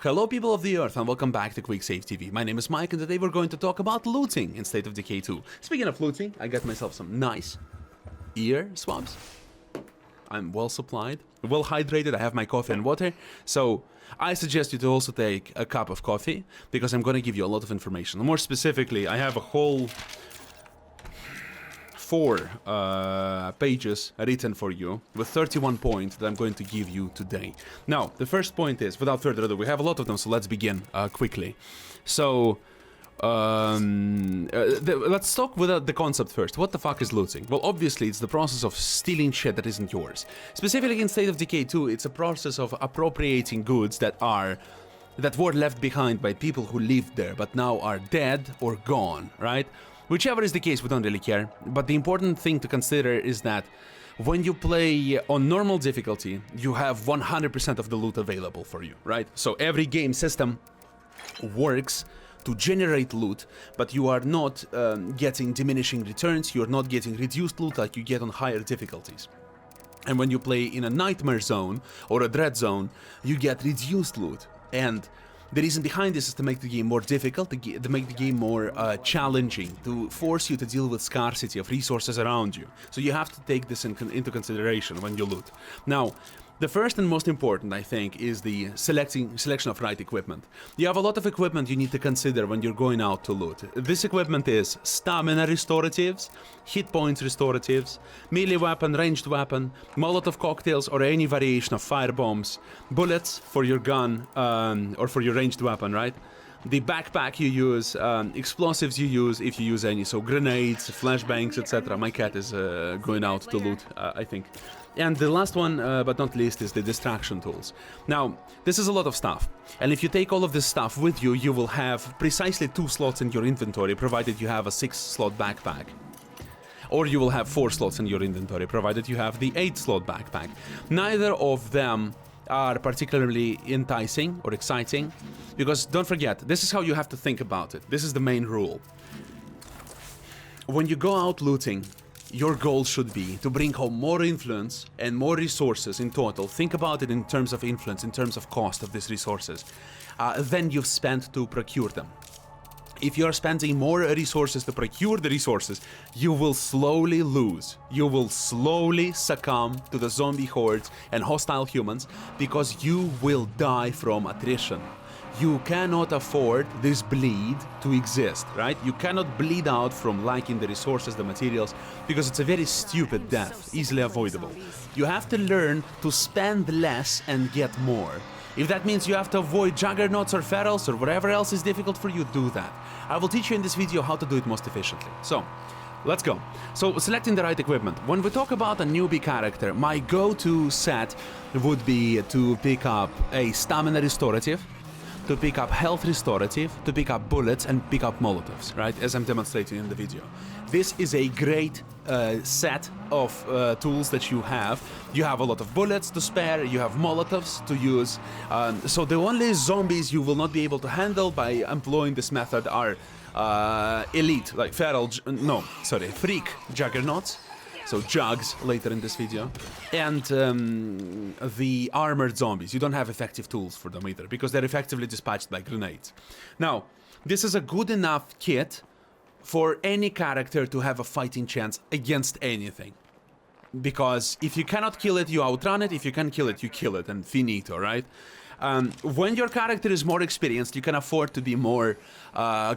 Hello people of the earth and welcome back to QuickSaveTV. My name is Mike and today we're going to talk about looting in State of Decay 2. Speaking of looting, I got myself some nice ear swabs. I'm well supplied, well hydrated, I have my coffee and water. So I suggest you to also take a cup of coffee because I'm going to give you a lot of information. More specifically, I have a whole 4 pages written for you with 31 points that I'm going to give you today. Now, the first point is, without further ado, we have a lot of them, so let's begin quickly. So, let's talk with the concept first. What the fuck is looting? Well, obviously, it's the process of stealing shit that isn't yours. Specifically in State of Decay 2, it's a process of appropriating goods that were left behind by people who lived there, but now are dead or gone, right? Whichever is the case, we don't really care, but the important thing to consider is that when you play on normal difficulty, you have 100% of the loot available for you, right? So every game system works to generate loot, but you are not getting diminishing returns, you're not getting reduced loot like you get on higher difficulties. And when you play in a nightmare zone or a dread zone, you get reduced loot. And the reason behind this is to make the game more difficult, to make the game more challenging, to force you to deal with scarcity of resources around you. So you have to take this into consideration when you loot. Now, the first and most important, I think, is the selection of right equipment. You have a lot of equipment you need to consider when you're going out to loot. This equipment is stamina restoratives, hit points restoratives, melee weapon, ranged weapon, Molotov cocktails or any variation of fire bombs, bullets for your gun or for your ranged weapon, right? The backpack you use, explosives you use if you use any, so grenades, flashbangs, etc. My cat is going out to loot, I think. And the last one, but not least, is the distraction tools. Now, this is a lot of stuff, and if you take all of this stuff with you, you will have precisely 2 slots in your inventory, provided you have a 6-slot backpack. Or you will have 4 slots in your inventory, provided you have the 8-slot backpack. Neither of them are particularly enticing or exciting, because don't forget, this is how you have to think about it. This is the main rule. When you go out looting, your goal should be to bring home more influence and more resources in total. Think about it in terms of influence, in terms of cost of these resources, than you've spent to procure them. If you are spending more resources to procure the resources, you will slowly lose. You will slowly succumb to the zombie hordes and hostile humans because you will die from attrition. You cannot afford this bleed to exist, right? You cannot bleed out from lacking the resources, the materials, because it's a very stupid death, easily avoidable. You have to learn to spend less and get more. If that means you have to avoid Juggernauts or Ferals or whatever else is difficult for you, do that. I will teach you in this video how to do it most efficiently. So, let's go. So, selecting the right equipment. When we talk about a newbie character, my go-to set would be to pick up a stamina restorative, to pick up health restorative, to pick up bullets, and pick up molotovs, right, as I'm demonstrating in the video. This is a great set of tools that you have. You have a lot of bullets to spare, you have molotovs to use, so the only zombies you will not be able to handle by employing this method are elite, like freak Juggernauts, so jugs later in this video, and the armored zombies. You don't have effective tools for them either, because they're effectively dispatched by grenades. Now, this is a good enough kit for any character to have a fighting chance against anything. Because if you cannot kill it, you outrun it. If you can kill it, you kill it, and finito, right? When your character is more experienced, you can afford to be more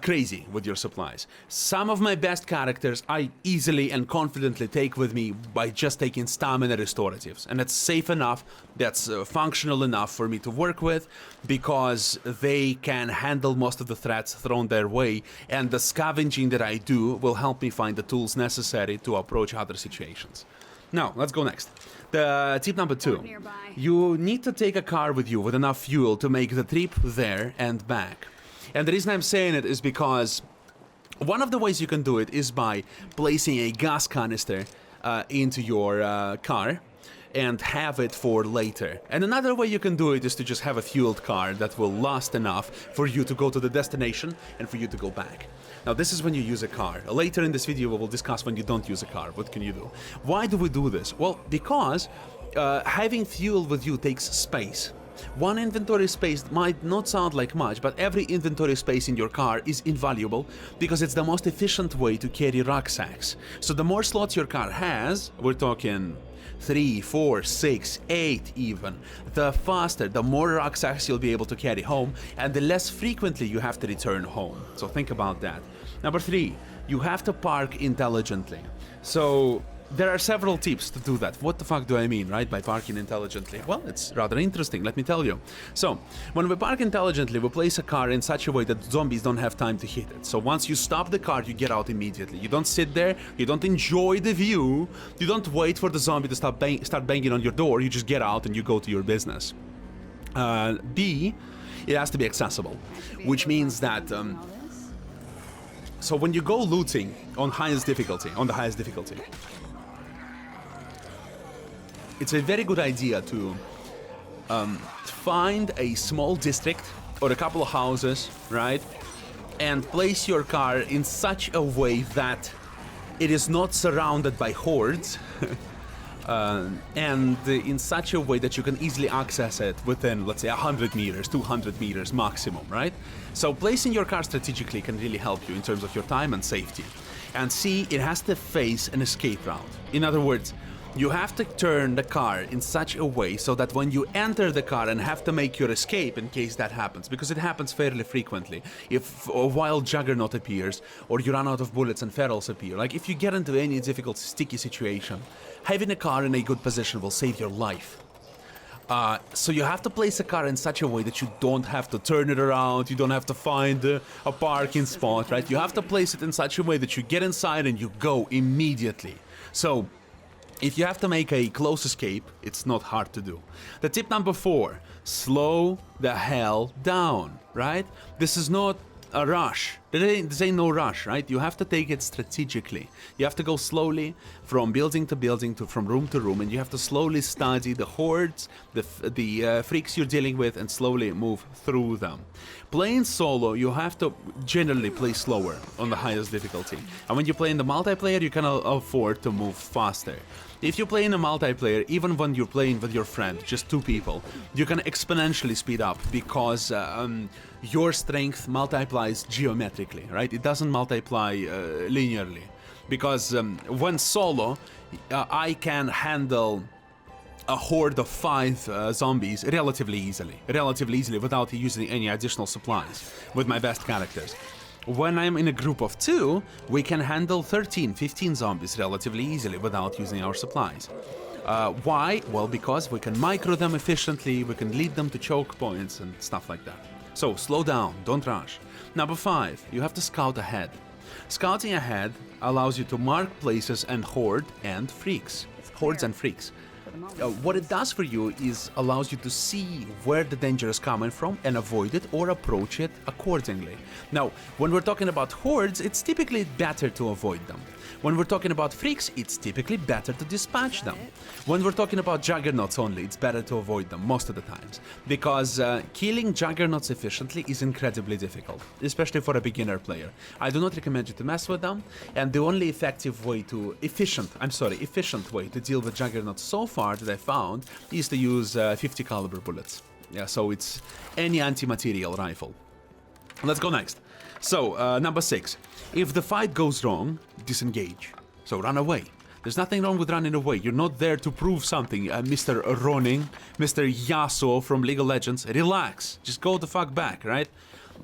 crazy with your supplies. Some of my best characters I easily and confidently take with me by just taking stamina restoratives. And it's safe enough, that's functional enough for me to work with, because they can handle most of the threats thrown their way, and the scavenging that I do will help me find the tools necessary to approach other situations. Now, let's go next. The tip number 2. You need to take a car with you with enough fuel to make the trip there and back. And the reason I'm saying it is because one of the ways you can do it is by placing a gas canister into your car and have it for later. And another way you can do it is to just have a fueled car that will last enough for you to go to the destination and for you to go back. Now, this is when you use a car. Later in this video, we will discuss when you don't use a car. What can you do? Why do we do this? Well, because having fuel with you takes space. One inventory space might not sound like much, but every inventory space in your car is invaluable because it's the most efficient way to carry rucksacks. So the more slots your car has, we're talking 3, 4, 6, 8 even, the faster, the more rucksacks you'll be able to carry home, and the less frequently you have to return home. So think about that. Number 3, you have to park intelligently. So there are several tips to do that. What the fuck do I mean, right, by parking intelligently? Well, it's rather interesting, let me tell you. So, when we park intelligently, we place a car in such a way that zombies don't have time to hit it. So once you stop the car, you get out immediately. You don't sit there, you don't enjoy the view, you don't wait for the zombie to start banging on your door, you just get out and you go to your business. B, it has to be accessible, which means that so when you go looting on the highest difficulty, it's a very good idea to find a small district or a couple of houses, right? And place your car in such a way that it is not surrounded by hordes and in such a way that you can easily access it within, let's say, 100 meters, 200 meters maximum, right? So placing your car strategically can really help you in terms of your time and safety. And C, it has to face an escape route. In other words, you have to turn the car in such a way so that when you enter the car and have to make your escape in case that happens, because it happens fairly frequently, if a wild juggernaut appears or you run out of bullets and ferals appear, like if you get into any difficult sticky situation, having a car in a good position will save your life. So you have to place a car in such a way that you don't have to turn it around, you don't have to find a parking spot, right? You have to place it in such a way that you get inside and you go immediately. So if you have to make a close escape, it's not hard to do. The tip number 4, slow the hell down, right? This is not a rush. This ain't no rush, right? You have to take it strategically. You have to go slowly from building to building, from room to room, and you have to slowly study the hordes, the freaks you're dealing with, and slowly move through them. Playing solo, you have to generally play slower on the highest difficulty. And when you play in the multiplayer, you can afford to move faster. If you play in a multiplayer, even when you're playing with your friend, just 2 people, you can exponentially speed up because your strength multiplies geometrically, right? It doesn't multiply linearly. Because when solo, I can handle a horde of 5 zombies relatively easily without using any additional supplies with my best characters. When I'm in a group of 2, we can handle 13, 15 zombies relatively easily without using our supplies. Why? Well, because we can micro them efficiently, we can lead them to choke points and stuff like that. So, slow down, don't rush. Number 5, you have to scout ahead. Scouting ahead allows you to mark places and hordes and freaks. What it does for you is allows you to see where the danger is coming from and avoid it or approach it accordingly. Now, when we're talking about hordes, it's typically better to avoid them. When we're talking about freaks, it's typically better to dispatch them. When we're talking about juggernauts only, it's better to avoid them most of the times. Because killing juggernauts efficiently is incredibly difficult, especially for a beginner player. I do not recommend you to mess with them, and the only efficient way to deal with juggernauts so far that I found is to use 50 caliber bullets. Yeah, so it's any anti-material rifle. Let's go next. So, number 6. If the fight goes wrong, disengage. So run away. There's nothing wrong with running away. You're not there to prove something, Mr. Ronin, Mr. Yasuo from League of Legends. Relax. Just go the fuck back, right?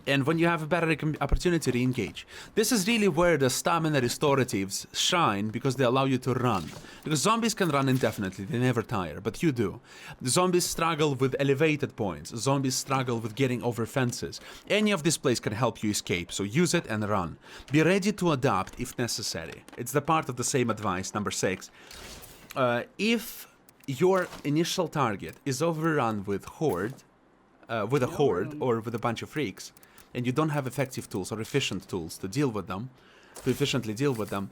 And when you have a better opportunity, re-engage. This is really where the stamina restoratives shine, because they allow you to run. Because zombies can run indefinitely, they never tire, but you do. The zombies struggle with elevated points, zombies struggle with getting over fences. Any of this place can help you escape, so use it and run. Be ready to adapt if necessary. It's the part of the same advice, number 6. If your initial target is overrun with a horde or with a bunch of freaks, and you don't have effective tools or efficient tools to efficiently deal with them,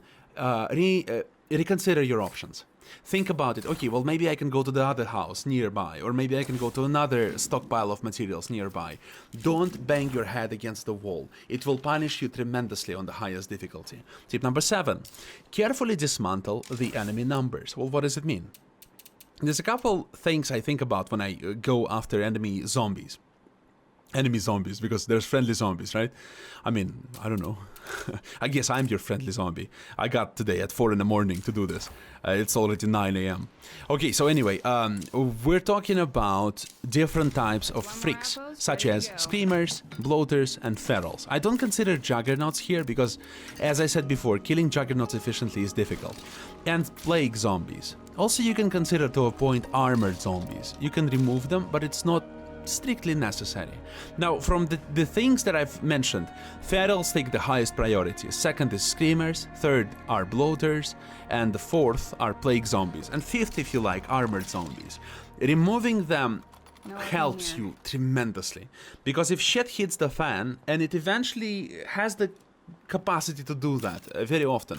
reconsider your options. Think about it. Okay, well, maybe I can go to the other house nearby, or maybe I can go to another stockpile of materials nearby. Don't bang your head against the wall. It will punish you tremendously on the highest difficulty. Tip number 7. Carefully dismantle the enemy numbers. Well, what does it mean? There's a couple things I think about when I go after enemy zombies. Enemy zombies, because there's friendly zombies, right? I mean, I don't know. I guess I'm your friendly zombie. I got today at 4 in the morning to do this. It's already 9 a.m. Okay, so anyway, we're talking about different types of freaks, such as screamers, bloaters, and ferals. I don't consider juggernauts here because, as I said before, killing juggernauts efficiently is difficult. And plague zombies. Also, you can consider to a point armored zombies. You can remove them, but it's not strictly necessary. Now, from the things that I've mentioned, ferals take the highest priority. Second is screamers, third are bloaters, and the fourth are plague zombies, and fifth, if you like, armored zombies. Removing them helps you tremendously, because if shit hits the fan, and it eventually has the capacity to do that very often,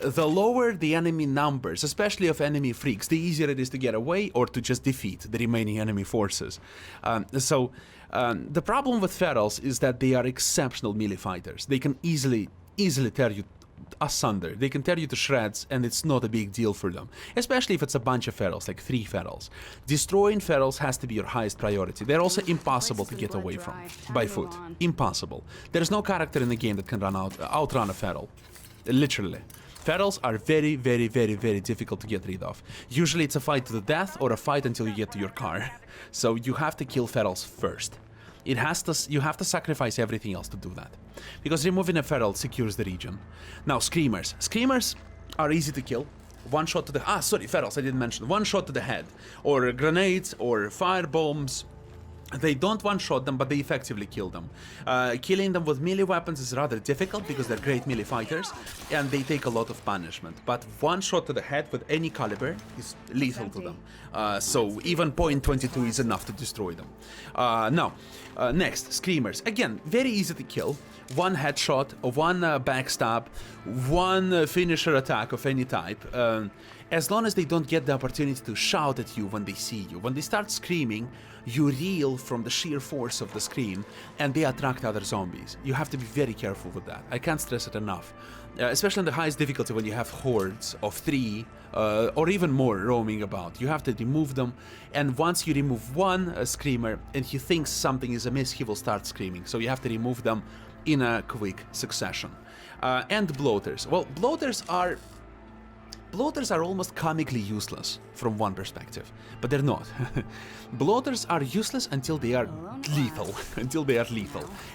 the lower the enemy numbers, especially of enemy freaks, the easier it is to get away or to just defeat the remaining enemy forces. The problem with ferals is that they are exceptional melee fighters. They can easily tear you asunder. They can tear you to shreds, and it's not a big deal for them. Especially if it's a bunch of ferals, like 3 ferals. Destroying ferals has to be your highest priority. They're also impossible to get away from by foot. Impossible. There's no character in the game that can outrun a feral. Literally. Ferals are very, very, very, very difficult to get rid of. Usually it's a fight to the death or a fight until you get to your car. So you have to kill ferals first. You have to sacrifice everything else to do that. Because removing a feral secures the region. Now, screamers. Screamers are easy to kill. One shot to the... ferals, I didn't mention. One shot to the head. Or grenades, or fire bombs. They don't one-shot them, but they effectively kill them. Killing them with melee weapons is rather difficult because they're great melee fighters, and they take a lot of punishment. But one shot to the head with any caliber is lethal to them. So even .22 is enough to destroy them. Next, screamers. Again, very easy to kill. One headshot, one backstab, one finisher attack of any type. As long as they don't get the opportunity to shout at you when they see you. When they start screaming, you reel from the sheer force of the scream, and they attract other zombies. You have to be very careful with that. I can't stress it enough. Especially on the highest difficulty when you have hordes of 3 or even more roaming about. You have to remove them, and once you remove one screamer and he thinks something is amiss, he will start screaming. So you have to remove them in a quick succession. And bloaters. Well, bloaters are almost comically useless from one perspective, but they're not. Bloaters are useless until they are lethal.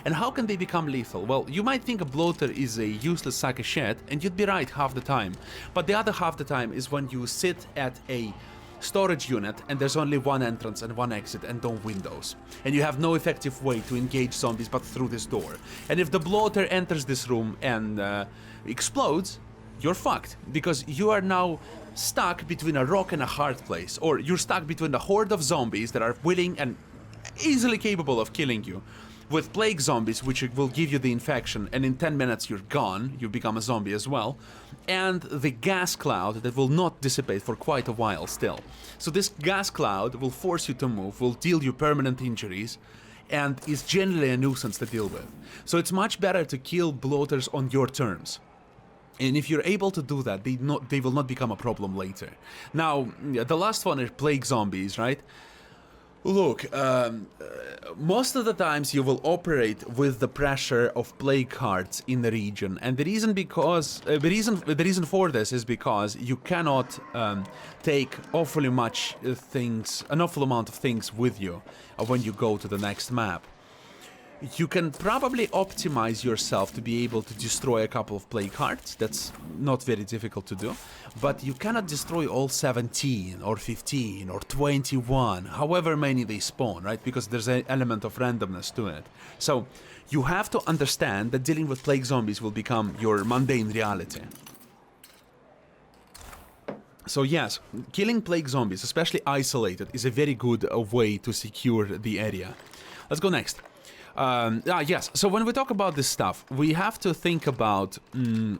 And how can they become lethal? Well, you might think a bloater is a useless sack of shit, and you'd be right half the time. But the other half the time is when you sit at a storage unit and there's only one entrance and one exit and no windows, and you have no effective way to engage zombies but through this door. And if the bloater enters this room and explodes, you're fucked, because you are now stuck between a rock and a hard place, or you're stuck between a horde of zombies that are willing and easily capable of killing you, with plague zombies which will give you the infection, and in 10 minutes you're gone, you become a zombie as well, and the gas cloud that will not dissipate for quite a while still. So this gas cloud will force you to move, will deal you permanent injuries, and is generally a nuisance to deal with. So it's much better to kill bloaters on your terms. And if you're able to do that, they will not become a problem later. Now, the last one is plague zombies, right? Look, most of the times you will operate with the pressure of plague cards in the region, and the reason for this is because you cannot take an awful amount of things with you when you go to the next map. You can probably optimize yourself to be able to destroy a couple of plague cards. That's not very difficult to do. But you cannot destroy all 17 or 15 or 21, however many they spawn, right? Because there's an element of randomness to it. So you have to understand that dealing with plague zombies will become your mundane reality. So yes, killing plague zombies, especially isolated, is a very good way to secure the area. Let's go next. Yes, so when we talk about this stuff, we have to think about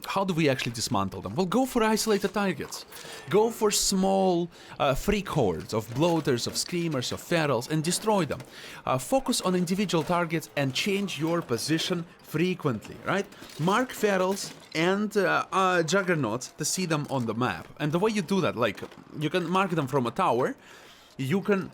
how do we actually dismantle them? Well, go for isolated targets. Go for small freak hordes of bloaters, of screamers, of ferals, and destroy them. Focus on individual targets and change your position frequently, right? Mark ferals and juggernauts to see them on the map. And the way you do that, like, you can mark them from a tower, you can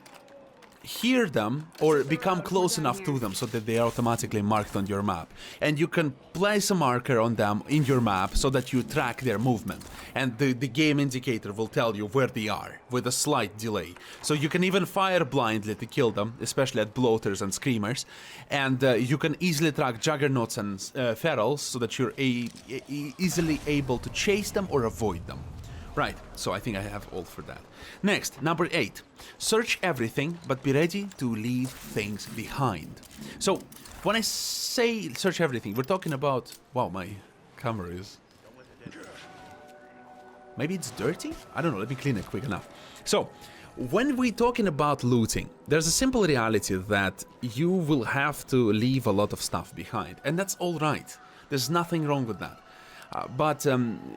hear them or become close enough to them so that they are automatically marked on your map, and you can place a marker on them in your map so that you track their movement, and the game indicator will tell you where they are with a slight delay, so you can even fire blindly to kill them, especially at bloaters and screamers, and you can easily track juggernauts and ferals so that you're easily able to chase them or avoid them. Right, so I think I have all for that. Next, number 8. Search everything, but be ready to leave things behind. So, when I say search everything, we're talking about... Wow, my camera is... Maybe it's dirty? I don't know, let me clean it quick enough. So, when we're talking about looting, there's a simple reality that you will have to leave a lot of stuff behind. And that's alright. There's nothing wrong with that. But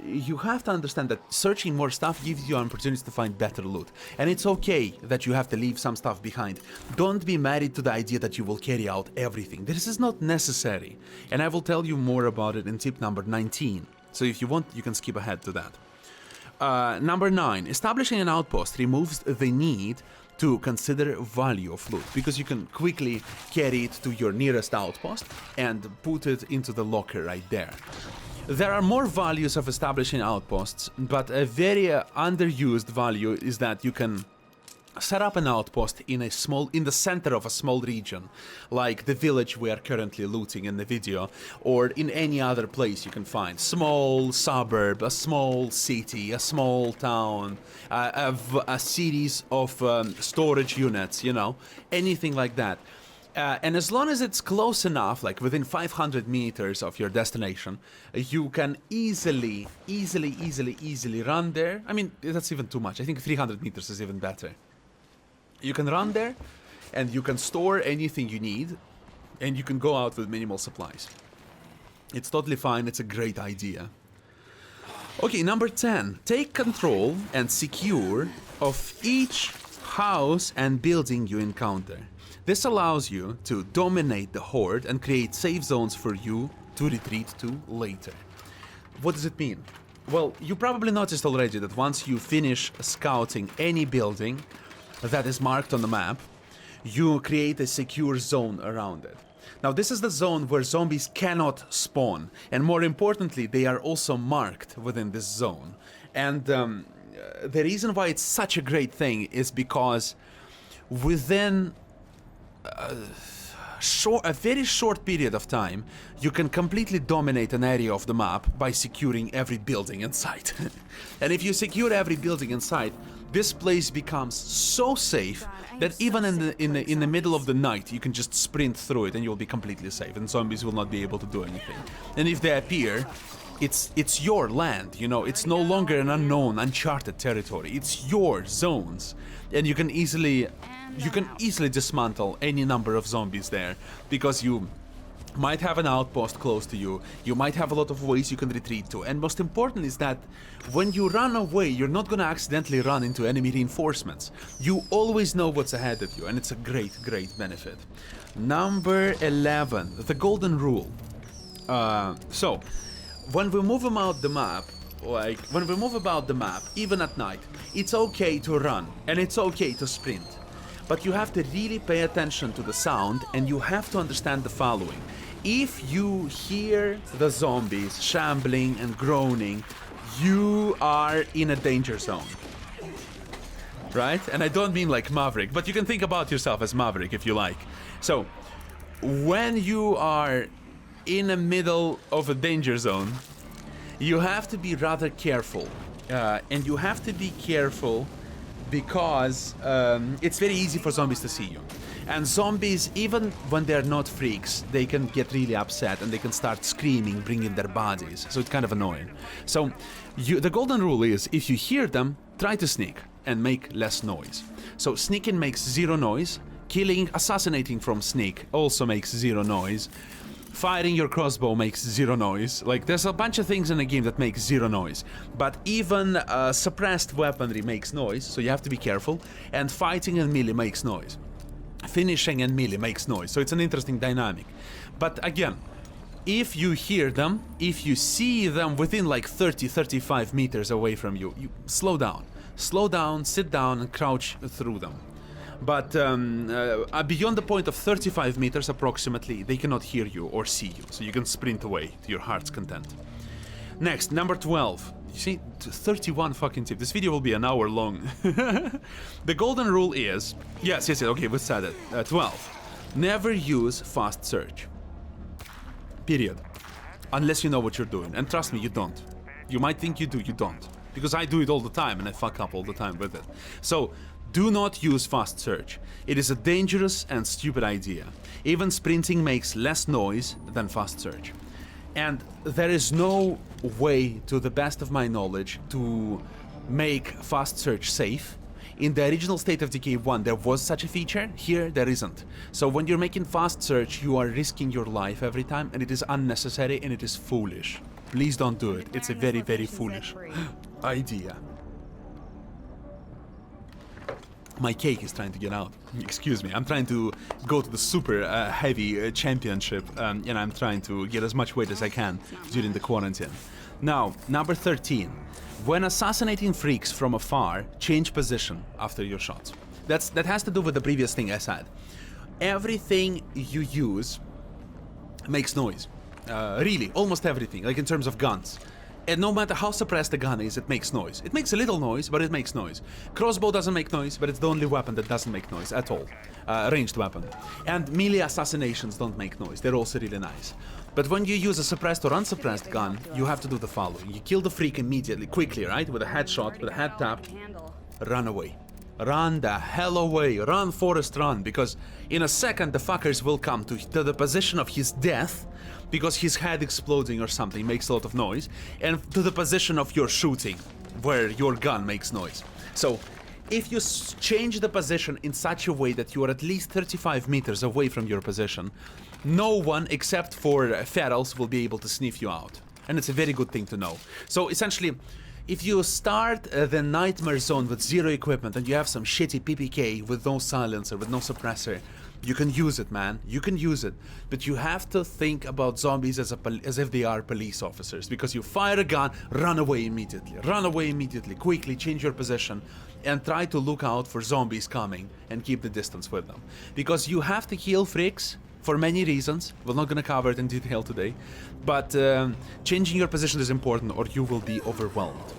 you have to understand that searching more stuff gives you an opportunity to find better loot. And it's okay that you have to leave some stuff behind. Don't be married to the idea that you will carry out everything. This is not necessary. And I will tell you more about it in tip number 19. So if you want, you can skip ahead to that. Number 9. Establishing an outpost removes the need to consider value of loot, because you can quickly carry it to your nearest outpost and put it into the locker right there. There are more values of establishing outposts, but a very underused value is that you can set up an outpost in the center of a small region, like the village we are currently looting in the video, or in any other place you can find. Small suburb, a small city, a small town, a series of storage units, you know, anything like that. And as long as it's close enough, like within 500 meters of your destination, you can easily run there. I mean, that's even too much. I think 300 meters is even better. You can run there, and you can store anything you need, and you can go out with minimal supplies. It's totally fine. It's a great idea. Okay, number 10. Take control and secure of each house and building you encounter. This allows you to dominate the horde and create safe zones for you to retreat to later. What does it mean? Well, you probably noticed already that once you finish scouting any building that is marked on the map, you create a secure zone around it. Now, this is the zone where zombies cannot spawn, and more importantly, they are also marked within this zone. And the reason why it's such a great thing is because within a very short period of time, you can completely dominate an area of the map by securing every building in sight. And if you secure every building in sight, this place becomes so safe that even in the middle of the night, you can just sprint through it and you'll be completely safe, and zombies will not be able to do anything. And if they appear, it's your land, you know, it's no longer an unknown, uncharted territory. It's your zones, and you can easily dismantle any number of zombies there, because you might have an outpost close to you, you might have a lot of ways you can retreat to, and most important is that when you run away, you're not gonna accidentally run into enemy reinforcements. You always know what's ahead of you, and it's a great benefit. Number 11, the golden rule. So, when we move about the map, even at night, it's okay to run, and it's okay to sprint. But you have to really pay attention to the sound, and you have to understand the following. If you hear the zombies shambling and groaning, you are in a danger zone. Right? And I don't mean like Maverick, but you can think about yourself as Maverick if you like. So, when you are in the middle of a danger zone, you have to be rather careful. And you have to be careful because it's very easy for zombies to see you. And zombies, even when they're not freaks, they can get really upset and they can start screaming, bringing their bodies. So it's kind of annoying. So the golden rule is, if you hear them, try to sneak and make less noise. So sneaking makes zero noise, Assassinating from sneak also makes 0 noise. Firing your crossbow makes 0 noise. Like, there's a bunch of things in the game that make 0 noise. But even suppressed weaponry makes noise, so you have to be careful. And fighting and melee makes noise. Finishing and melee makes noise, so it's an interesting dynamic. But again, if you hear them, if you see them within like 30-35 meters away from you, you slow down. Slow down, sit down, and crouch through them. But beyond the point of 35 meters approximately, they cannot hear you or see you, so you can sprint away to your heart's content. Next, number 12. You see, 31 fucking tips. This video will be an hour long. The golden rule is... Yes, okay, we said it. 12. Never use fast search. Period. Unless you know what you're doing. And trust me, you don't. You might think you do, you don't. Because I do it all the time, and I fuck up all the time with it. So... do not use fast search. It is a dangerous and stupid idea. Even sprinting makes less noise than fast search. And there is no way, to the best of my knowledge, to make fast search safe. In the original State of Decay 1 there was such a feature, here there isn't. So when you're making fast search, you are risking your life every time, and it is unnecessary and it is foolish. Please don't do it. It's a very, very foolish idea. My cake is trying to get out. Excuse me. I'm trying to go to the super heavy championship, and I'm trying to get as much weight as I can during the quarantine. Now, number 13. When assassinating freaks from afar, change position after your shots. That has to do with the previous thing I said. Everything you use makes noise. Really, almost everything, like in terms of guns. And no matter how suppressed the gun is, it makes noise. It makes a little noise, but it makes noise. Crossbow doesn't make noise, but it's the only weapon that doesn't make noise at all. Ranged weapon. And melee assassinations don't make noise. They're also really nice. But when you use a suppressed or unsuppressed gun, you have to do the following. You kill the freak immediately, quickly, right? With a headshot, with a head tap. Run away. Run the hell away. Run, Forrest, run. Because in a second, the fuckers will come to the position of his death, because his head exploding or something makes a lot of noise, and to the position of your shooting, where your gun makes noise. So, if you change the position in such a way that you are at least 35 meters away from your position, no one except for ferals will be able to sniff you out. And it's a very good thing to know. So, essentially, if you start the nightmare zone with 0 equipment and you have some shitty PPK with no silencer, with no suppressor, you can use it, man. You can use it. But you have to think about zombies as if they are police officers. Because you fire a gun, run away immediately. Run away immediately. Quickly change your position and try to look out for zombies coming and keep the distance with them. Because you have to kill freaks for many reasons. We're not going to cover it in detail today. But changing your position is important or you will be overwhelmed.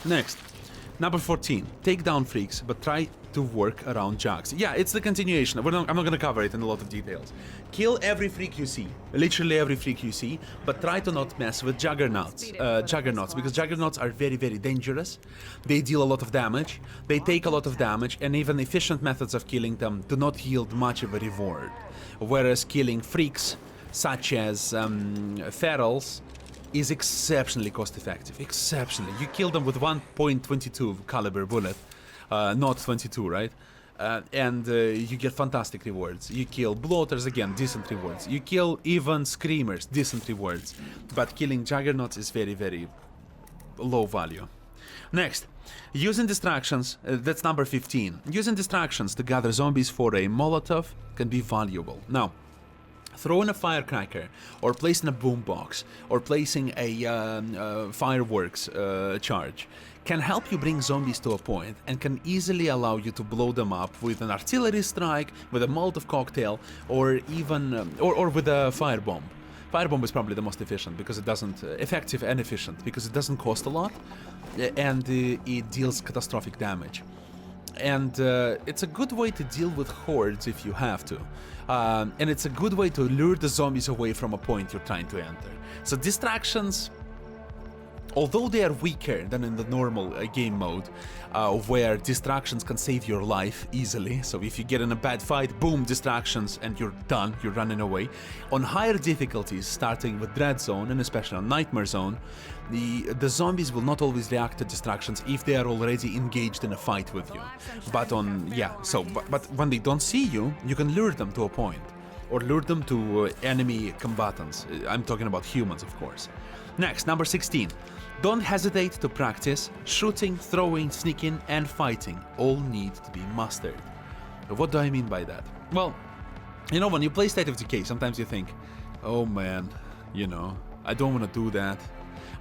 Next. Number 14. Take down freaks, but try to work around jugs. Yeah, it's the continuation. I'm not going to cover it in a lot of details. Kill every freak you see. Literally every freak you see. But try to not mess with Juggernauts. Because Juggernauts are very, very dangerous. They deal a lot of damage. They take a lot of damage. And even efficient methods of killing them do not yield much of a reward. Whereas killing freaks, such as ferals, is exceptionally cost effective. Exceptionally. You kill them with 1.22 caliber bullet. Not 22, right? And you get fantastic rewards. You kill bloaters, again, decent rewards. You kill even screamers, decent rewards. But killing Juggernauts is very, very low value. Next, using distractions, that's number 15. Using distractions to gather zombies for a Molotov can be valuable. Now, throwing a firecracker, or placing a boombox, or placing a fireworks charge can help you bring zombies to a point and can easily allow you to blow them up with an artillery strike, with a Molotov cocktail, or even or with a firebomb. Firebomb is probably the most efficient because it doesn't effective and efficient because it doesn't cost a lot and it deals catastrophic damage. And it's a good way to deal with hordes if you have to. And it's a good way to lure the zombies away from a point you're trying to enter. So distractions although they are weaker than in the normal game mode, where distractions can save your life easily. So if you get in a bad fight, boom, distractions, and you're done, you're running away. On higher difficulties, starting with Dread Zone, and especially on Nightmare Zone, the zombies will not always react to distractions if they are already engaged in a fight with you. But but when they don't see you, you can lure them to a point, or lure them to enemy combatants. I'm talking about humans, of course. Next, number 16. Don't hesitate to practice. Shooting, throwing, sneaking, and fighting all need to be mastered. What do I mean by that? Well, you know, when you play State of Decay, sometimes you think, oh man, you know, I don't want to do that.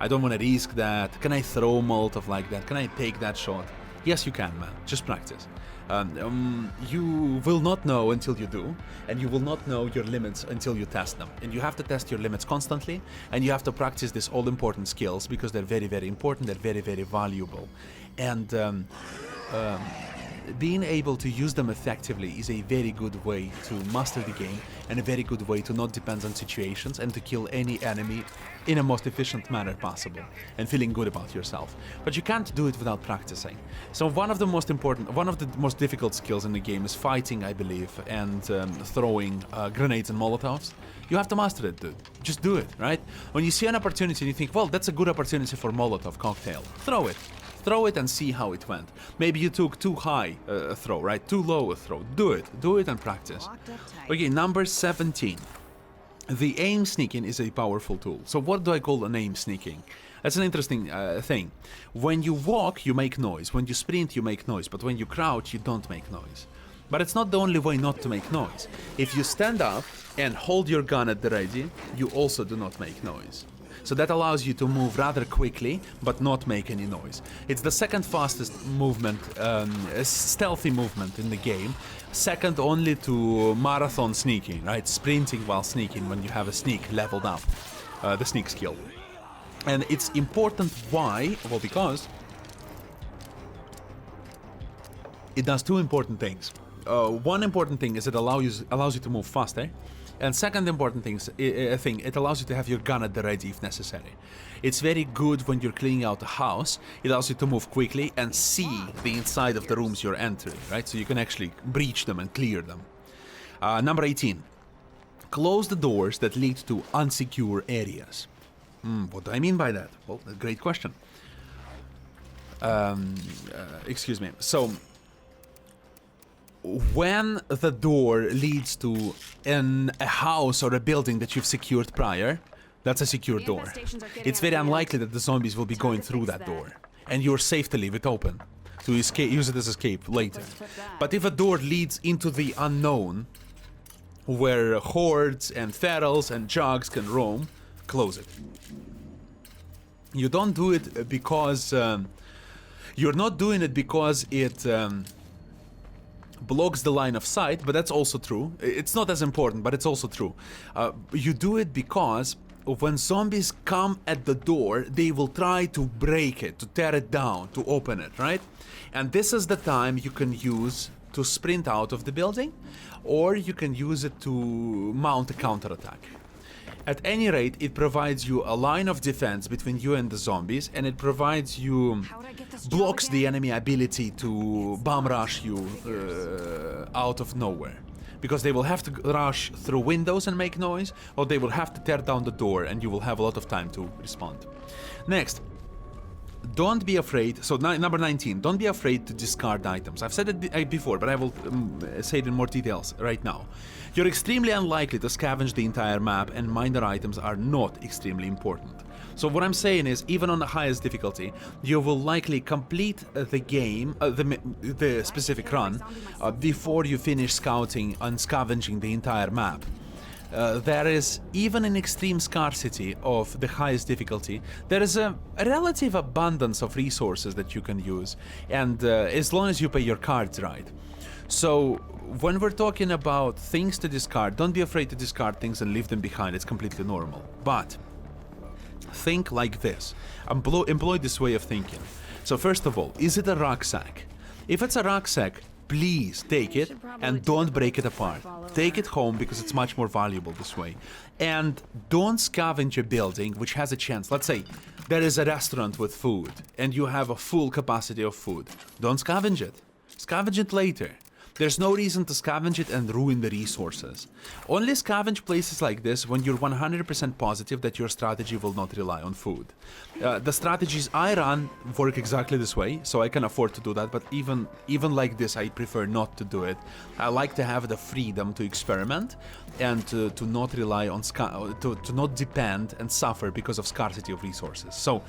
I don't want to risk that. Can I throw Molotov like that? Can I take that shot? Yes, you can, man. Just practice. You will not know until you do, and you will not know your limits until you test them. And you have to test your limits constantly, and you have to practice these all-important skills because they're very, very important, they're very, very valuable. And being able to use them effectively is a very good way to master the game, and a very good way to not depend on situations and to kill any enemy in a most efficient manner possible, and feeling good about yourself. But you can't do it without practicing. So one of the most difficult skills in the game is fighting, I believe, and throwing grenades and Molotovs. You have to master it, dude. Just do it, right? When you see an opportunity and you think, well, that's a good opportunity for Molotov cocktail, throw it. Throw it and see how it went. Maybe you took too high a throw, right? Too low a throw. Do it and practice. Okay, number 17. The aim sneaking is a powerful tool. So what do I call an aim sneaking? That's an interesting thing. When you walk, you make noise. When you sprint, you make noise. But when you crouch, you don't make noise. But it's not the only way not to make noise. If you stand up and hold your gun at the ready, you also do not make noise. So that allows you to move rather quickly, but not make any noise. It's the second fastest movement, stealthy movement in the game, second only to marathon sneaking, right? Sprinting while sneaking when you have a sneak leveled up, the sneak skill. And it's important. Why? Well, because it does two important things. One important thing is it allows you to move faster. And second important thing, it allows you to have your gun at the ready if necessary. It's very good when you're cleaning out a house. It allows you to move quickly and see the inside of the rooms you're entering, right? So you can actually breach them and clear them. Number 18. Close the doors that lead to unsecure areas. What do I mean by that? Well, a great question. Excuse me. So, when the door leads to a house or a building that you've secured prior, that's a secure door. It's very unlikely that the zombies will be going through that door, and you're safe to leave it open, to escape, use it as escape later. But if a door leads into the unknown, where hordes and ferals and jugs can roam, close it. You don't do it because... you're not doing it because it... blocks the line of sight, but that's also true. It's not as important, but it's also true. You do it because when zombies come at the door, they will try to break it, to tear it down, to open it, right? And this is the time you can use to sprint out of the building, or you can use it to mount a counterattack. At any rate, it provides you a line of defense between you and the zombies, and it provides you, blocks the enemy ability to bomb rush you out of nowhere. Because they will have to rush through windows and make noise, or they will have to tear down the door and you will have a lot of time to respond. Next. Don't be afraid, so number 19, don't be afraid to discard items. I've said it before, but I will say it in more details right now. You're extremely unlikely to scavenge the entire map, and minor items are not extremely important. So what I'm saying is, even on the highest difficulty, you will likely complete the game, the specific run, before you finish scouting and scavenging the entire map. There is, even in extreme scarcity of the highest difficulty, there is a relative abundance of resources that you can use, and as long as you pay your cards right. So, when we're talking about things to discard, don't be afraid to discard things and leave them behind, it's completely normal. But, think like this. Employ this way of thinking. So first of all, is it a rucksack? If it's a rucksack, please take it and don't break it apart. Take it home because it's much more valuable this way. And don't scavenge a building which has a chance. Let's say there is a restaurant with food and you have a full capacity of food. Don't scavenge it. Scavenge it later. There's no reason to scavenge it and ruin the resources. Only scavenge places like this when you're 100% positive that your strategy will not rely on food. The strategies I run work exactly this way, so I can afford to do that, but even like this, I prefer not to do it. I like to have the freedom to experiment and to not rely on, to not depend and suffer because of scarcity of resources. So,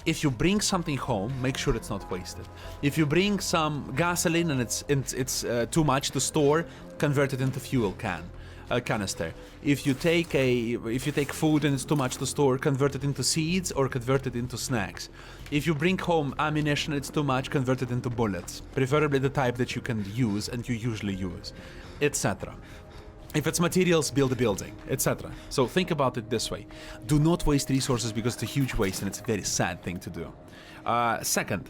if you bring something home, make sure it's not wasted. If you bring some gasoline and it's too much to store, convert it into fuel canister. If you take food and it's too much to store, convert it into seeds or convert it into snacks. If you bring home ammunition, it's too much, convert it into bullets, preferably the type that you can use and you usually use, etc. If it's materials, build a building, etc. So think about it this way. Do not waste resources because it's a huge waste and it's a very sad thing to do. Second,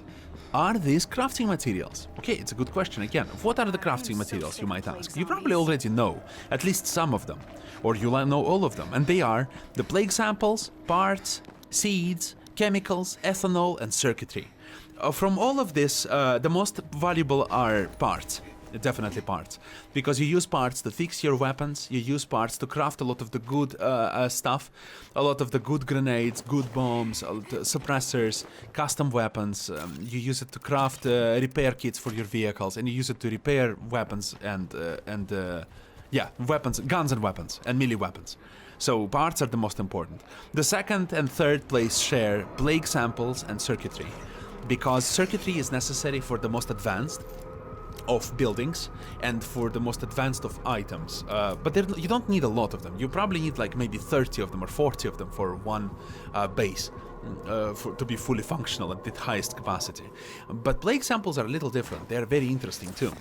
are these crafting materials? Okay, it's a good question again. What are the crafting materials, you might ask? You probably already know at least some of them, or you'll know all of them. And they are the plague samples, parts, seeds, chemicals, ethanol, and circuitry. From all of this, the most valuable are parts. Definitely parts, because you use parts to fix your weapons, you use parts to craft a lot of the good stuff, a lot of the good grenades, good bombs, suppressors, custom weapons. You use it to craft repair kits for your vehicles, and you use it to repair weapons weapons, guns and weapons, and melee weapons. So parts are the most important. The second and third place share plague samples and circuitry, because circuitry is necessary for the most advanced of buildings and for the most advanced of items, but you don't need a lot of them. You probably need like maybe 30 of them or 40 of them for one base to be fully functional at the highest capacity. But plague samples are a little different. They are very interesting too.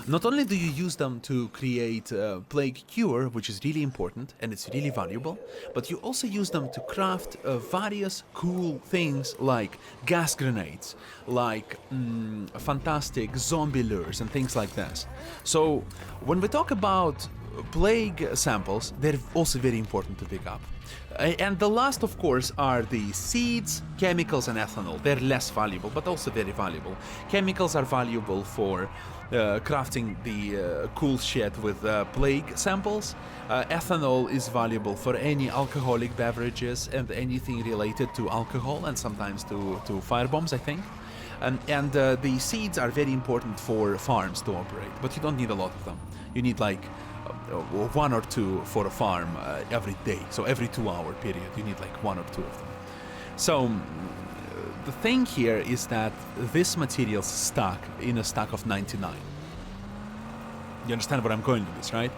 Not only do you use them to create plague cure, which is really important and it's really valuable, but you also use them to craft various cool things like gas grenades, like fantastic zombie lures and things like this. So when we talk about plague samples, they're also very important to pick up. And the last, of course, are the seeds, chemicals, and ethanol. They're less valuable, but also very valuable. Chemicals are valuable for crafting the cool shit with plague samples. Ethanol is valuable for any alcoholic beverages and anything related to alcohol, and sometimes to firebombs, I think. And the seeds are very important for farms to operate, but you don't need a lot of them. You need like one or two for a farm every day. So every 2-hour period, you need like one or two of them. So the thing here is that this material's stuck in a stack of 99. You understand where I'm going with this, right?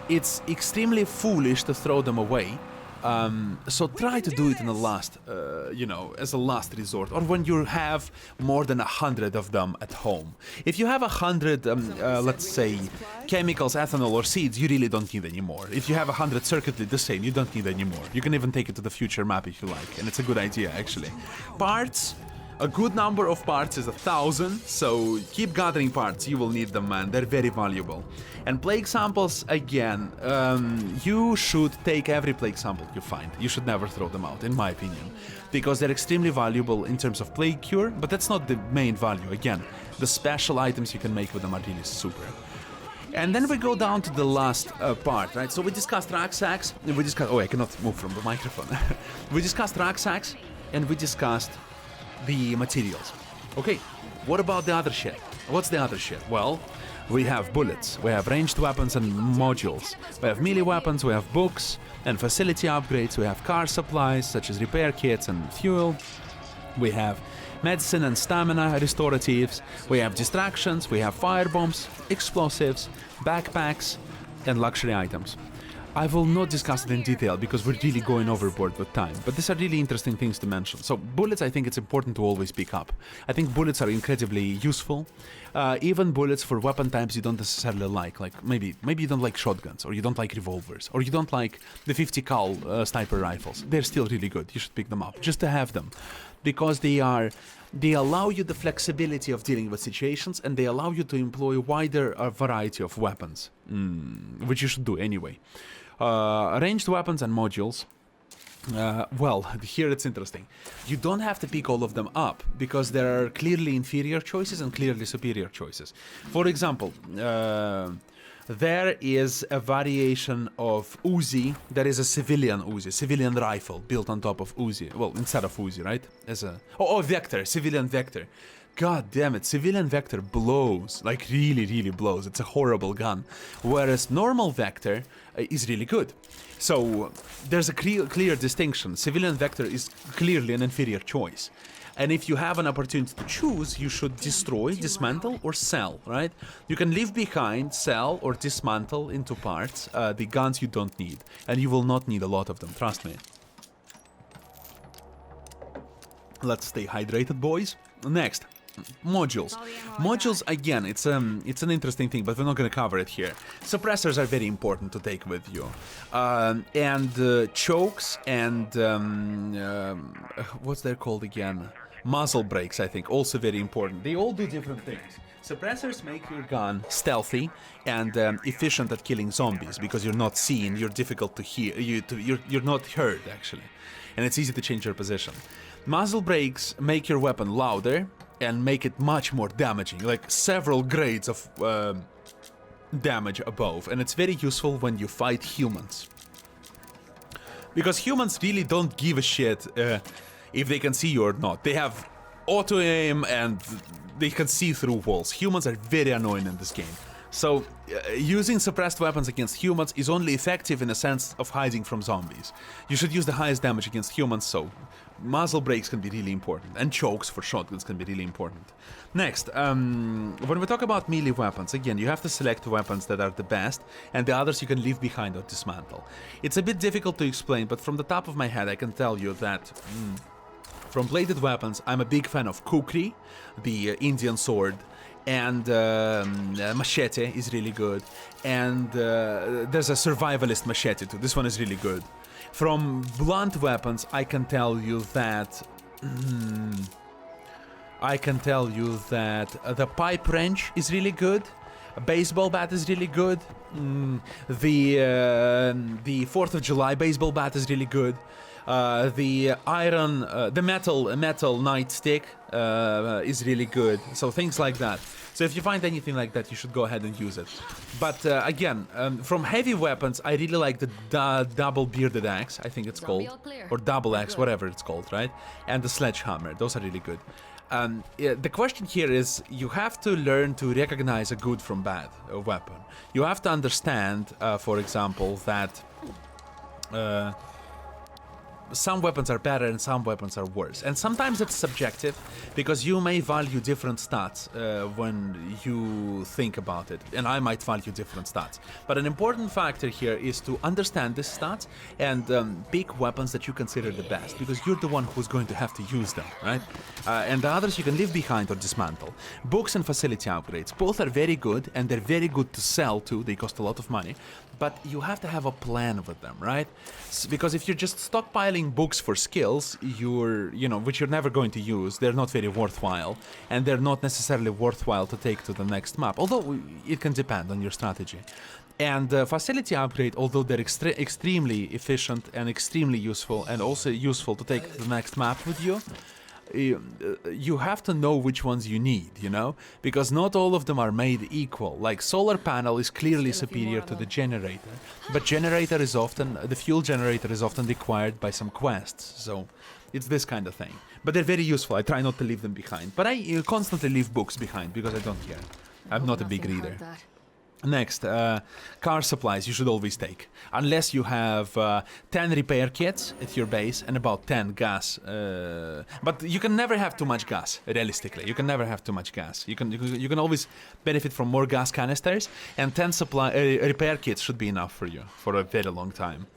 It's extremely foolish to throw them away. So try to do it in the last, as a last resort, or when you have more than 100 of them at home. If you have 100, let's say, chemicals, ethanol, or seeds, you really don't need any more. If you have 100 circuitry, the same, you don't need any more. You can even take it to the future map if you like, and it's a good idea, actually. Parts. A good number of parts is 1,000, so keep gathering parts, you will need them, man, they're very valuable. And plague samples, again, you should take every plague sample you find. You should never throw them out, in my opinion, because they're extremely valuable in terms of plague cure, but that's not the main value. Again, the special items you can make with them are really super. And then we go down to the last part, right? So we discussed rucksacks, and we discussed... Oh, I cannot move from the microphone. We discussed rucksacks, and we discussed the materials. Okay, what about the other shit? What's the other shit? Well, we have bullets, we have ranged weapons and modules, we have melee weapons, we have books and facility upgrades, we have car supplies such as repair kits and fuel, we have medicine and stamina restoratives, we have distractions, we have firebombs, explosives, backpacks, and luxury items. I will not discuss it in detail because we're really going overboard with time, but these are really interesting things to mention. So bullets, I think it's important to always pick up. I think bullets are incredibly useful. Even bullets for weapon types you don't necessarily like maybe you don't like shotguns, or you don't like revolvers, or you don't like the 50 cal sniper rifles. They're still really good. You should pick them up just to have them, because they are they allow you the flexibility of dealing with situations, and they allow you to employ a wider variety of weapons, which you should do anyway. Ranged weapons and modules. Well, here it's interesting. You don't have to pick all of them up, because there are clearly inferior choices and clearly superior choices. For example, there is a variation of Uzi that is a civilian Uzi, civilian rifle built on top of Uzi. Well, instead of Uzi, right? As a Vector, civilian Vector. God damn it, civilian Vector blows, like really blows. It's a horrible gun. Whereas normal Vector is really good. So there's a clear distinction. Civilian Vector is clearly an inferior choice. And if you have an opportunity to choose, you should destroy, dismantle, or sell, right? You can leave behind, sell, or dismantle into parts the guns you don't need. And you will not need a lot of them, trust me. Let's stay hydrated, boys. Next, modules. Modules, again, it's an interesting thing, but we're not going to cover it here. Suppressors are very important to take with you. And chokes and... what's they're called again? Muzzle brakes, I think, also very important. They all do different things. Suppressors make your gun stealthy and efficient at killing zombies, because you're not seen, you're difficult to hear, you're not heard, actually. And it's easy to change your position. Muzzle brakes make your weapon louder and make it much more damaging, like several grades of damage above. And it's very useful when you fight humans, because humans really don't give a shit if they can see you or not. They have auto-aim and they can see through walls. Humans are very annoying in this game. So using suppressed weapons against humans is only effective in a sense of hiding from zombies. You should use the highest damage against humans, so muzzle brakes can be really important, and chokes for shotguns can be really important. Next, when we talk about melee weapons, again, you have to select weapons that are the best, and the others you can leave behind or dismantle. It's a bit difficult to explain, but from the top of my head I can tell you that from bladed weapons, I'm a big fan of kukri, the Indian sword, and machete is really good, and there's a survivalist machete too. This one is really good. From blunt weapons, I can tell you that the pipe wrench is really good. A baseball bat is really good. The 4th of July baseball bat is really good. The metal nightstick is really good. So things like that. So if you find anything like that, you should go ahead and use it. But again, from heavy weapons, I really like the double bearded axe, I think it's called, or double axe, whatever it's called, right? And the sledgehammer. Those are really good. The question here is, you have to learn to recognize a good from bad weapon. You have to understand, for example, that some weapons are better and some weapons are worse. And sometimes it's subjective, because you may value different stats when you think about it, and I might value different stats. But an important factor here is to understand these stats and pick weapons that you consider the best, because you're the one who's going to have to use them, right? And the others you can leave behind or dismantle. Books and facility upgrades, both are very good, and they're very good to sell too. They cost a lot of money, but you have to have a plan with them, right? Because if you're just stockpiling books for skills, which you're never going to use, they're not very worthwhile, and they're not necessarily worthwhile to take to the next map, although it can depend on your strategy. And facility upgrade, although they're extremely efficient and extremely useful, and also useful to take to the next map with you, you have to know which ones you need, because not all of them are made equal. Like solar panel is clearly superior to the generator, but the fuel generator is often required by some quests, so it's this kind of thing. But they're very useful. I try not to leave them behind, but I constantly leave books behind because I don't care. I'm not a big reader. Next, car supplies you should always take, unless you have 10 repair kits at your base and about 10 gas. But you can never have too much gas, realistically. You can never have too much gas. You can always benefit from more gas canisters, and 10 repair kits should be enough for you for a very long time.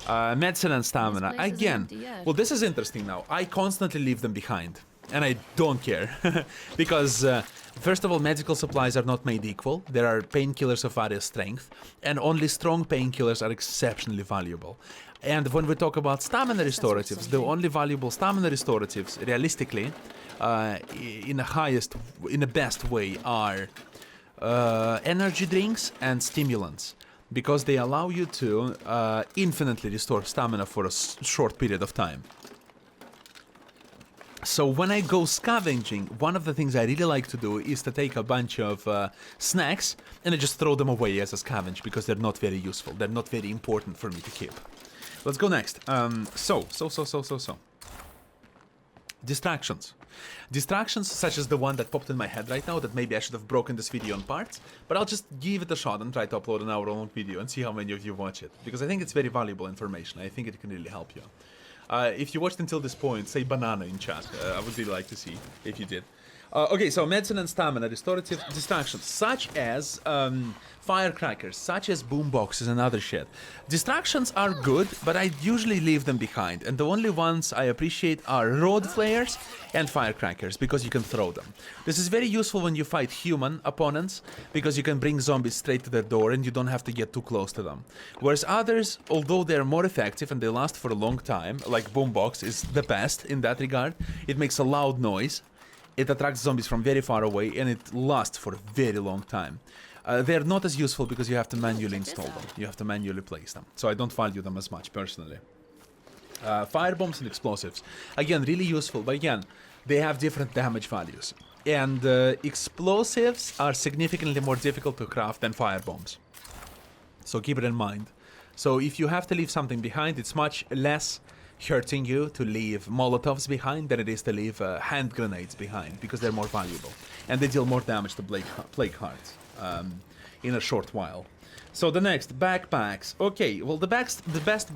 Medicine and stamina. Again, well, this is interesting now. I constantly leave them behind. and I don't care. Because, first of all, medical supplies are not made equal. There are painkillers of various strength, and only strong painkillers are exceptionally valuable. And when we talk about stamina restoratives, the only valuable stamina restoratives, realistically, in the best way, are energy drinks and stimulants, because they allow you to infinitely restore stamina for a short period of time. So when I go scavenging, one of the things I really like to do is to take a bunch of snacks and I just throw them away as a scavenge, because they're not very useful. They're not very important for me to keep. Let's go next. Distractions. Distractions such as the one that popped in my head right now, that maybe I should have broken this video in parts, but I'll just give it a shot and try to upload an hour-long video and see how many of you watch it, because I think it's very valuable information. I think it can really help you. If you watched until this point, say banana in chat. I would really like to see if you did. Okay, so medicine and stamina, restorative distractions, such as firecrackers, such as boomboxes and other shit. Distractions are good, but I usually leave them behind, and the only ones I appreciate are road flares and firecrackers, because you can throw them. This is very useful when you fight human opponents, because you can bring zombies straight to their door and you don't have to get too close to them. Whereas others, although they're more effective and they last for a long time, like boombox is the best in that regard, it makes a loud noise. It attracts zombies from very far away, and it lasts for a very long time. They're not as useful because you have to manually install them. You have to manually place them. So I don't value them as much, personally. Firebombs and explosives. Again, really useful, but again, they have different damage values. And explosives are significantly more difficult to craft than firebombs. So keep it in mind. So if you have to leave something behind, it's much less hurting you to leave Molotovs behind than it is to leave hand grenades behind, because they're more valuable and they deal more damage to plague hearts in a short while. So the next, backpacks. Okay, well the best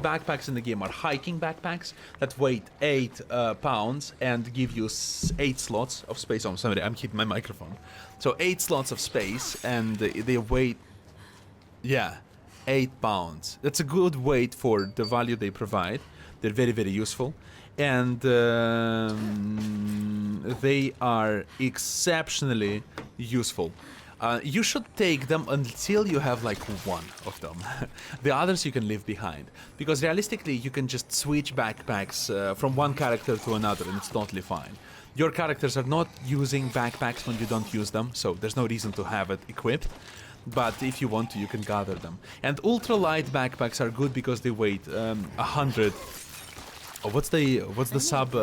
backpacks in the game are hiking backpacks that weigh 8 pounds and give you 8 slots of space. Oh, sorry, I'm hitting my microphone. So 8 slots of space, and they weigh, yeah, 8 pounds. That's a good weight for the value they provide. They're very, very useful, and they are exceptionally useful. You should take them until you have like one of them. The others you can leave behind, because realistically you can just switch backpacks from one character to another and it's totally fine. Your characters are not using backpacks when you don't use them, so there's no reason to have it equipped. But if you want to, you can gather them. And ultralight backpacks are good because they weigh 100. Oh, what's the sub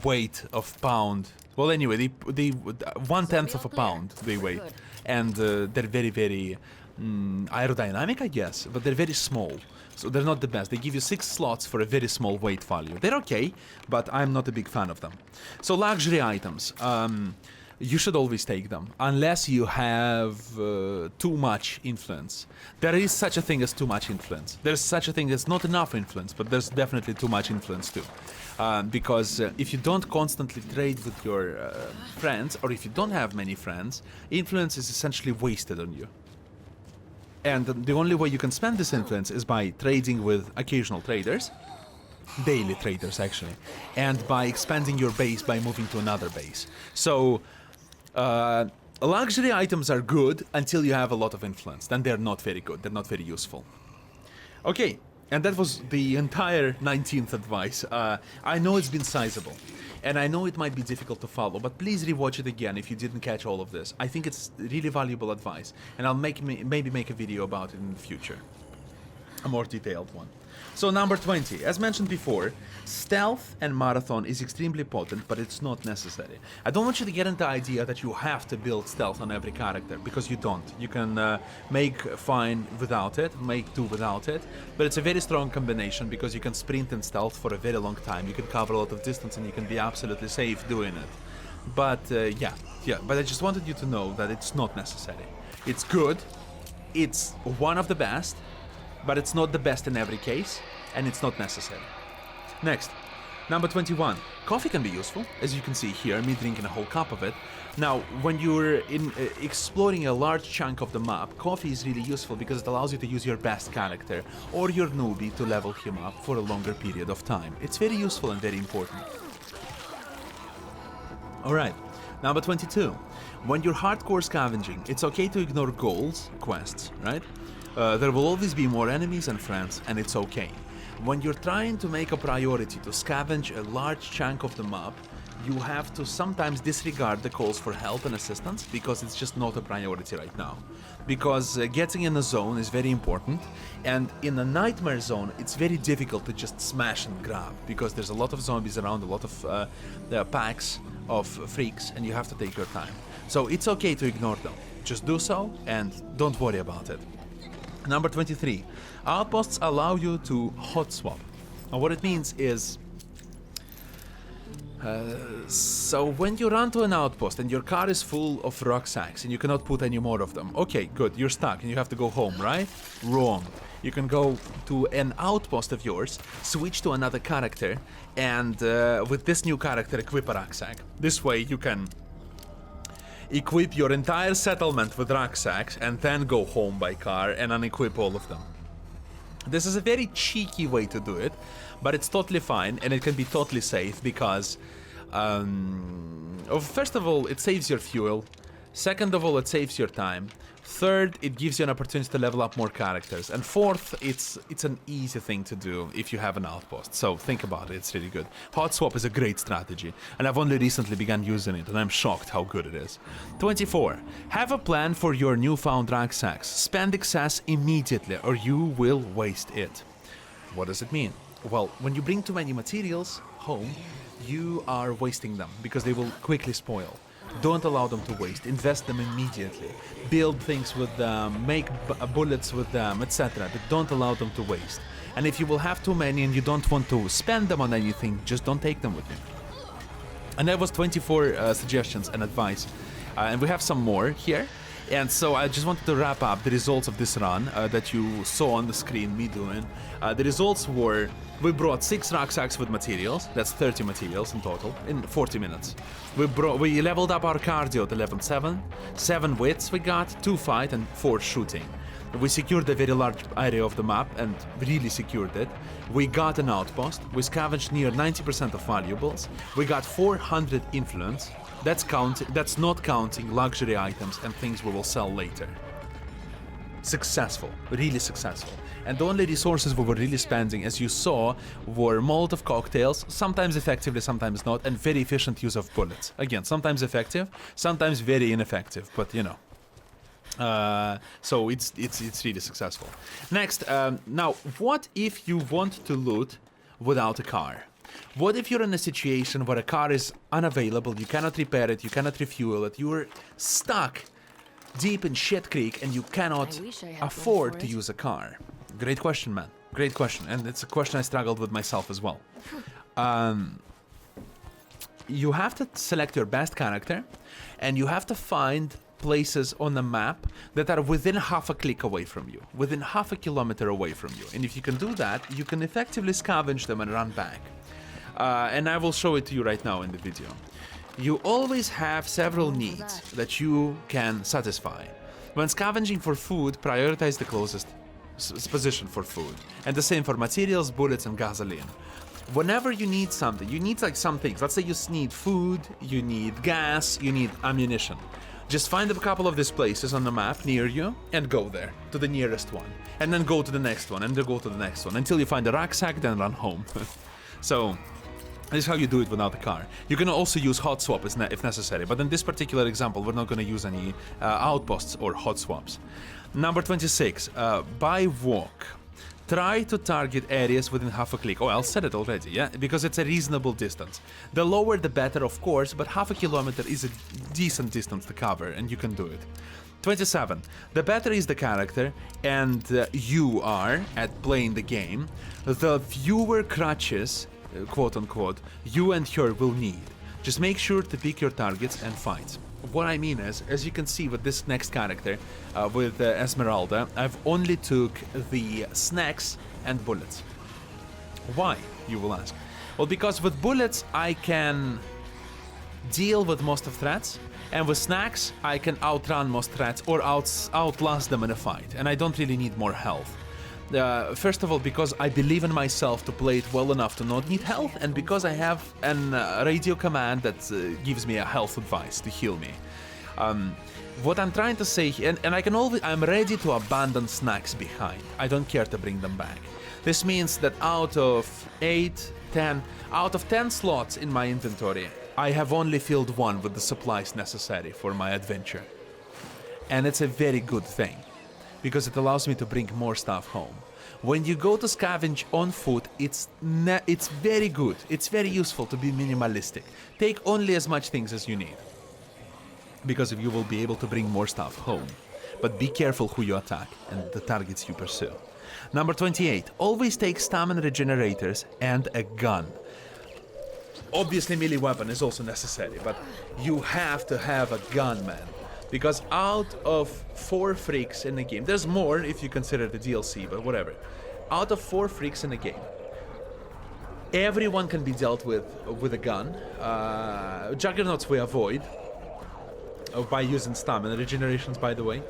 weight of pound? Well, anyway, they 1/10 of a pound they weigh, and they're very, very aerodynamic, I guess, but they're very small, so they're not the best. They give you 6 slots for a very small weight value. They're okay, but I'm not a big fan of them. So luxury items. You should always take them, unless you have too much influence. There is such a thing as too much influence. There's such a thing as not enough influence, but there's definitely too much influence too. Because if you don't constantly trade with your friends, or if you don't have many friends, influence is essentially wasted on you. And the only way you can spend this influence is by trading with occasional traders, daily traders actually, and by expanding your base by moving to another base. So luxury items are good until you have a lot of influence. Then they're not very good. They're not very useful. Okay, and that was the entire 19th advice. I know it's been sizable, and I know it might be difficult to follow, but please rewatch it again if you didn't catch all of this. I think it's really valuable advice, and I'll maybe make a video about it in the future. A more detailed one. So number 20, as mentioned before, stealth and marathon is extremely potent, but it's not necessary. I don't want you to get into the idea that you have to build stealth on every character, because you don't. You can make fine without it, make do without it, but it's a very strong combination because you can sprint in stealth for a very long time, you can cover a lot of distance, and you can be absolutely safe doing it. But yeah, but I just wanted you to know that it's not necessary. It's good, it's one of the best, but it's not the best in every case, and it's not necessary. Next, number 21. Coffee can be useful, as you can see here, me drinking a whole cup of it. Now, when you're exploring a large chunk of the map, coffee is really useful because it allows you to use your best character, or your newbie, to level him up for a longer period of time. It's very useful and very important. Alright, number 22. When you're hardcore scavenging, it's okay to ignore goals, quests, right? There will always be more enemies and friends, and it's okay. When you're trying to make a priority to scavenge a large chunk of the map, you have to sometimes disregard the calls for help and assistance because it's just not a priority right now. Because getting in a zone is very important, and in a nightmare zone it's very difficult to just smash and grab because there's a lot of zombies around, a lot of packs of freaks, and you have to take your time. So it's okay to ignore them. Just do so and don't worry about it. Number 23. Outposts allow you to hot swap. And what it means is so when you run to an outpost and your car is full of rucksacks and you cannot put any more of them, okay, good, you're stuck and you have to go home, right? Wrong. You can go to an outpost of yours, switch to another character, and with this new character equip a rucksack. This way you can equip your entire settlement with rucksacks and then go home by car and unequip all of them. This is a very cheeky way to do it, but it's totally fine and it can be totally safe because first of all, it saves your fuel. Second of all, it saves your time. Third, it gives you an opportunity to level up more characters. And fourth, it's an easy thing to do if you have an outpost. So think about it, it's really good. Hot swap is a great strategy, and I've only recently begun using it, and I'm shocked how good it is. 24. Have a plan for your newfound rucksacks. Spend excess immediately, or you will waste it. What does it mean? Well, when you bring too many materials home, you are wasting them, because they will quickly spoil. Don't allow them to waste. Invest them immediately. Build things with them, make bullets with them, etc. But don't allow them to waste. And if you will have too many and you don't want to spend them on anything, just don't take them with you. And that was 24 suggestions and advice. And we have some more here. And so I just wanted to wrap up the results of this run that you saw on the screen, me doing. The results were, we brought 6 rucksacks with materials, that's 30 materials in total, in 40 minutes. We leveled up our cardio to level 7, 7 wits we got, 2 fight and 4 shooting. We secured a very large area of the map and really secured it. We got an outpost, we scavenged near 90% of valuables, we got 400 influence. That's not counting luxury items and things we will sell later. Successful, really successful. And the only resources we were really spending, as you saw, were Molotov cocktails, sometimes effectively, sometimes not, and very efficient use of bullets. Again, sometimes effective, sometimes very ineffective, but you know. So it's really successful. Next, now, what if you want to loot without a car? What if you're in a situation where a car is unavailable, you cannot repair it, you cannot refuel it, you're stuck deep in shit creek and you cannot afford to use a car? Great question, man. Great question. And it's a question I struggled with myself as well. You have to select your best character and you have to find places on the map that are within half a click away from you, within half a kilometer away from you. And if you can do that, you can effectively scavenge them and run back. And I will show it to you right now in the video. You always have several needs that you can satisfy. When scavenging for food, prioritize the closest position for food. And the same for materials, bullets, and gasoline. Whenever you need something, you need like some things. Let's say you need food, you need gas, you need ammunition. Just find a couple of these places on the map near you and go there, to the nearest one. And then go to the next one, and then go to the next one, until you find a rucksack, then run home. So, this is how you do it without a car. You can also use hot swap if necessary, but in this particular example, we're not going to use any outposts or hot swaps. Number 26, by walk. Try to target areas within half a click. Oh, I said it already, yeah? Because it's a reasonable distance. The lower the better, of course, but half a kilometer is a decent distance to cover, and you can do it. 27. The better is the character, and you are at playing the game, the fewer crutches, quote-unquote, you and her will need. Just make sure to pick your targets and fight. What I mean is, as you can see with this next character, with Esmeralda, I've only took the snacks and bullets. Why, you will ask? Well, because with bullets I can deal with most of threats, and with snacks I can outrun most threats or outlast them in a fight, and I don't really need more health. First of all, because I believe in myself to play it well enough to not need health, and because I have an radio command that gives me a health advice to heal me. What I'm trying to say, and I can always, I'm ready to abandon snacks behind. I don't care to bring them back. This means that out of 10 slots in my inventory, I have only filled one with the supplies necessary for my adventure. And it's a very good thing, because it allows me to bring more stuff home. When you go to scavenge on foot, it's very good. It's very useful to be minimalistic. Take only as much things as you need, because you will be able to bring more stuff home. But be careful who you attack and the targets you pursue. Number 28, always take stamina regenerators and a gun. Obviously melee weapon is also necessary, but you have to have a gun, man. Because out of 4 freaks in the game, there's more if you consider the DLC, but whatever. Out of 4 freaks in the game, everyone can be dealt with a gun. Juggernauts we avoid by using stamina regenerations, by the way,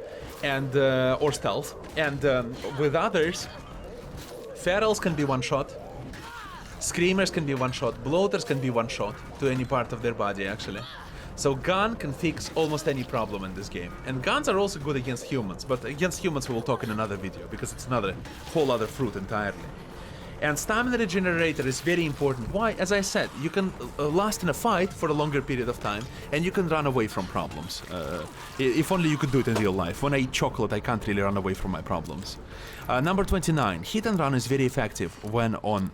and or stealth. And with others, ferals can be one-shot, screamers can be one-shot, bloaters can be one-shot to any part of their body, actually. So gun can fix almost any problem in this game. And guns are also good against humans, but against humans we will talk in another video, because it's another whole other fruit entirely. And stamina regenerator is very important. Why? As I said, you can last in a fight for a longer period of time, and you can run away from problems. If only you could do it in real life. When I eat chocolate, I can't really run away from my problems. Number 29, hit and run is very effective when on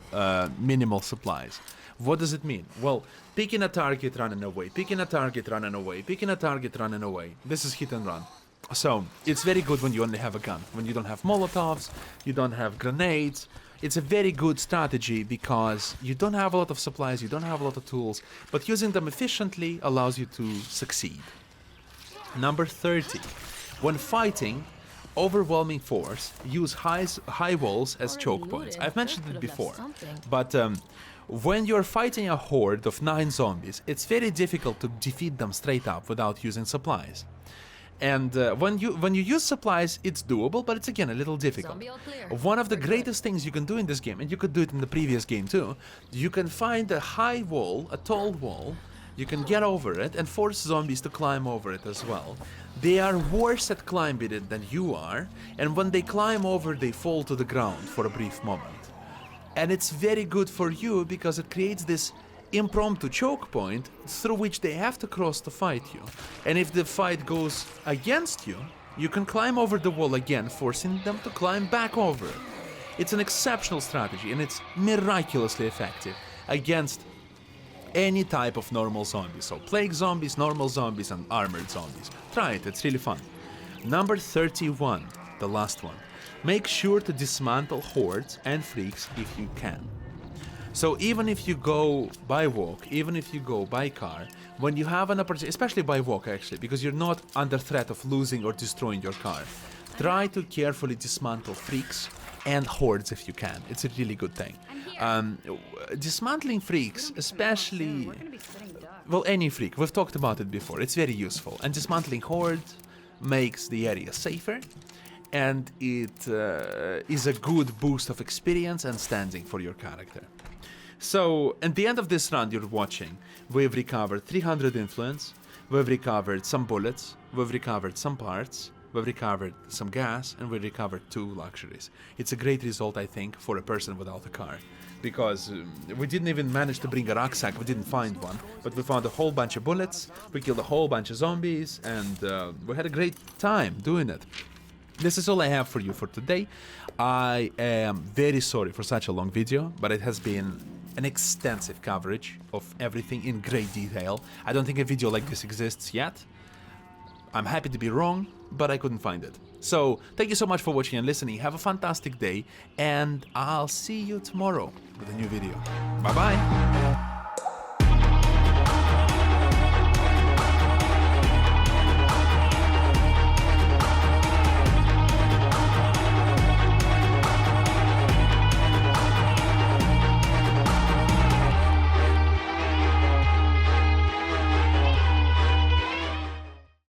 minimal supplies. What does it mean? Well, picking a target, running away, picking a target, running away, picking a target, running away. This is hit and run. So, it's very good when you only have a gun. When you don't have Molotovs, you don't have grenades. It's a very good strategy because you don't have a lot of supplies, you don't have a lot of tools, but using them efficiently allows you to succeed. Number 30. When fighting overwhelming force, use high walls as choke points. I've mentioned it before, but when you're fighting a horde of 9 zombies, it's very difficult to defeat them straight up without using supplies. And when you use supplies, it's doable, but it's again a little difficult. One of the greatest things you can do in this game, and you could do it in the previous game too, you can find a high wall, a tall wall, you can get over it and force zombies to climb over it as well. They are worse at climbing it than you are, and when they climb over, they fall to the ground for a brief moment. And it's very good for you because it creates this impromptu choke point through which they have to cross to fight you. And if the fight goes against you, you can climb over the wall again, forcing them to climb back over it. It's an exceptional strategy, and it's miraculously effective against any type of normal zombies. So plague zombies, normal zombies, and armored zombies. Try it, it's really fun. Number 31, the last one. Make sure to dismantle hordes and freaks if you can. So even if you go by walk, even if you go by car, when you have an opportunity, especially by walk actually, because you're not under threat of losing or destroying your car, try to carefully dismantle freaks and hordes if you can. It's a really good thing. Dismantling freaks, especially, well, any freak, we've talked about it before, it's very useful. And dismantling hordes makes the area safer, and it is a good boost of experience and standing for your character. So, at the end of this round you're watching, we've recovered 300 influence, we've recovered some bullets, we've recovered some parts, we've recovered some gas, and we recovered 2 luxuries. It's a great result, I think, for a person without a car. Because we didn't even manage to bring a rucksack, we didn't find one, but we found a whole bunch of bullets, we killed a whole bunch of zombies, and we had a great time doing it. This is all I have for you for today. I am very sorry for such a long video, but it has been an extensive coverage of everything in great detail. I don't think a video like this exists yet. I'm happy to be wrong, but I couldn't find it. So, thank you so much for watching and listening. Have a fantastic day, and I'll see you tomorrow with a new video. Bye-bye!